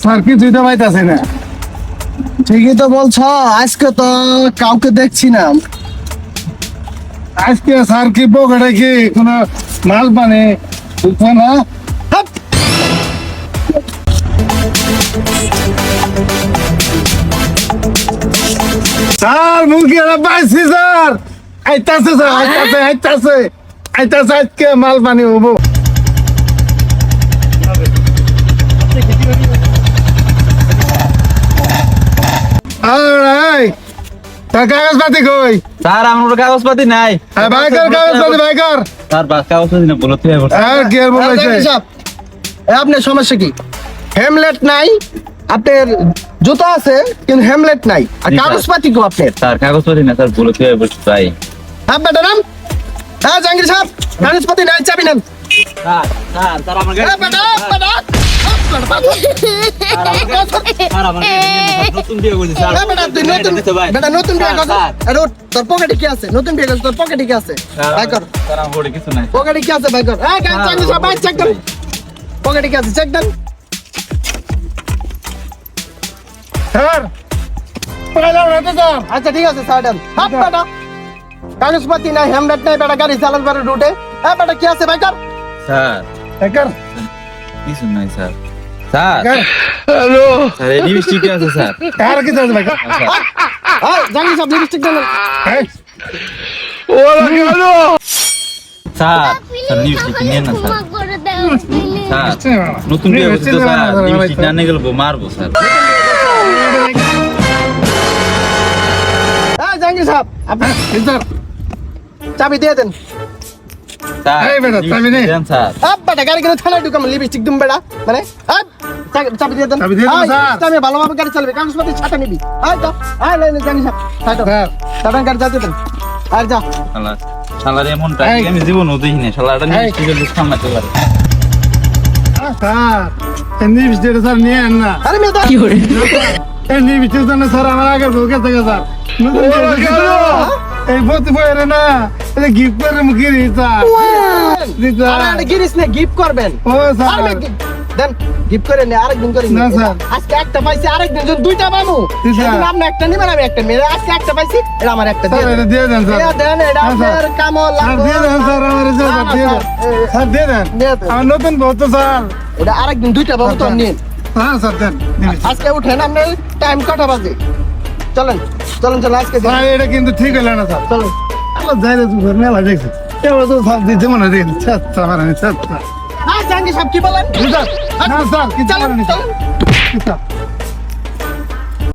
Sir কিছুই তো পাইতাছে না। ঠিকই তো বলছো, আজকে তো কাউকে দেখছি না। আজকে স্যার কি পকেটে কি কোন মাল পানি বুঝছে না? স্যার মুরগি পাইছি স্যার, আইতাছে স্যার, আইতাছে আজকে মাল পানি হবো। তার কাগজপাতি কই? স্যার আমার কাগজপাতি নাই। বাইকার কাগজপাতি বাইকার স্যার কাগজপাতি না বলতে আর কি আর বলাইছে? আপনার সমস্যা কি? হেমলেট নাই, আপনার জুতো আছে কিন্তু হেমলেট নাই, আর কাগজপাতি কো আপনার? স্যার কাগজপাতি না স্যার বলতে বলছি ভাই। হ্যাঁ ম্যাডাম, হ্যাঁ জাহাঙ্গীর সাহেব, কাগজপাতি নাই, চাবি নেন। স্যার স্যার স্যার আমার হ্যাঁ ম্যাডাম, নতুন বিয়ে করেছি স্যার। হ্যাঁ ম্যাডাম, তুই নতুন বিয়ে করছিস? আরে ওঠ, তোর পকেটে কি আছে? নতুন বিয়ে করছিস, তোর পকেটে কি আছে? বাই কর। স্যার আমার বড় কিছু নাই। পকেটে কি আছে বাই কর। হ্যাঁ জাহাঙ্গীর সাহেব, বাই চেক দেন। পকেটে কি আছে চেক দেন। স্যার পাইলাম না তো স্যার। আচ্ছা ঠিক আছে স্যার দেন। হ্যাঁ বেটা, কাগজপাতি নাই, হেমলেট নাই, বেটা গাড়ি চালাতে পারে রুটে। হ্যাঁ বেটা কি আছে বাই কর। স্যার বাইকার কিছু নাই স্যার। স্যার হ্যালো স্যার এই লিপস্টিক আছে স্যার। আর কি আছে বাইকার? হ্যাঁ জাহাঙ্গীর সাহেব, লিপস্টিক দেন। ওরা গেল স্যার স্যার লিপস্টিক নিয়ে না স্যার। স্যার নতুন বিয়ে করেছি তো স্যার, লিপস্টিক না নিয়ে গেলে মারবো স্যার। হ্যাঁ জাহাঙ্গীর সাহেব, আপনি স্যার চাবি দিয়ে দেন। স্যার এই বেটা, চাবি নেই। দেন স্যার। বেটা গাড়ি কেন থানায় ঢুকাম, লিপস্টিক দিম বেটা মানে? চাবি দিয়ে দেন। চাবি দিয়ে দেন, আয়, স্যার। আমি ভালোভাবে গাড়ি চালাবি, কাগজপাতি ছাতা নিবি। আয় তো, আয় লে জাহাঙ্গীর সাহেব, তাই তো স্যার সাধারণ গাড়ি চালাতে দেন। আর যা। শালা শালার এমনটা এই। আমি জীবনও দেখিনি। শালাটা লিপস্টিকের দুধ সামলাতে পারে। স্যার এমনি বিস্তারিত স্যার নিয়ে আন না। আরে মেয়ে কি করে এমনি বিস্তারিত না স্যার, আমার আগের বউ কাছে স্যার নতুন বিয়ে করছি তো। এই প্রতি বইয়ের না এটা গিফট করে মুখে দিই স্যার। আরে গিরিস না, গিফট করবেন। ও স্যার আর মেয়ে দেন, গিফট করে নে, আরেকদিন করে না, নিন। স্যার। আজকে একটা পাইছি, আরেকদিন যদি দুইটা পাবো, জি, স্যার। সেদিন আপনি একটা নিবেন, আমি একটা নিবেন। আজকে একটা পাইছি, এটা আমার একটা দিয়ে স্যার দেন। এটা দিয়ে দেন স্যার। দেন, এটা হ্যাঁ, স্যার। আপনার কামও স্যার লাগবে। দিয়ে দেন স্যার, আমার এই যে না, না, দিয়ে দেন স্যার, স্যার, দিয়ে দেন। দিয়ে দেন। আমার নতুন বউ তো স্যার। এটা আরেকদিন দুইটা পাবো তো নিন। হ্যাঁ স্যার দেন দিন। আজকে উঠেন, আপনার টাইম কটা বাজে? চলেন চলেন চলেন, আজকে দিন। স্যার এটা কিন্তু ঠিক হলো না স্যার। চলেন। আল্লাহ যাই রে তুমি মেলা দেখছি এবার তো সব দিতে মনে দেখি ছাত্র আমার আমি ছাত্র জাহাঙ্গীর সাহেব কি বলেন? না স্যার কিছু চলেন করেনি স্যার। চলেন। কি স্যার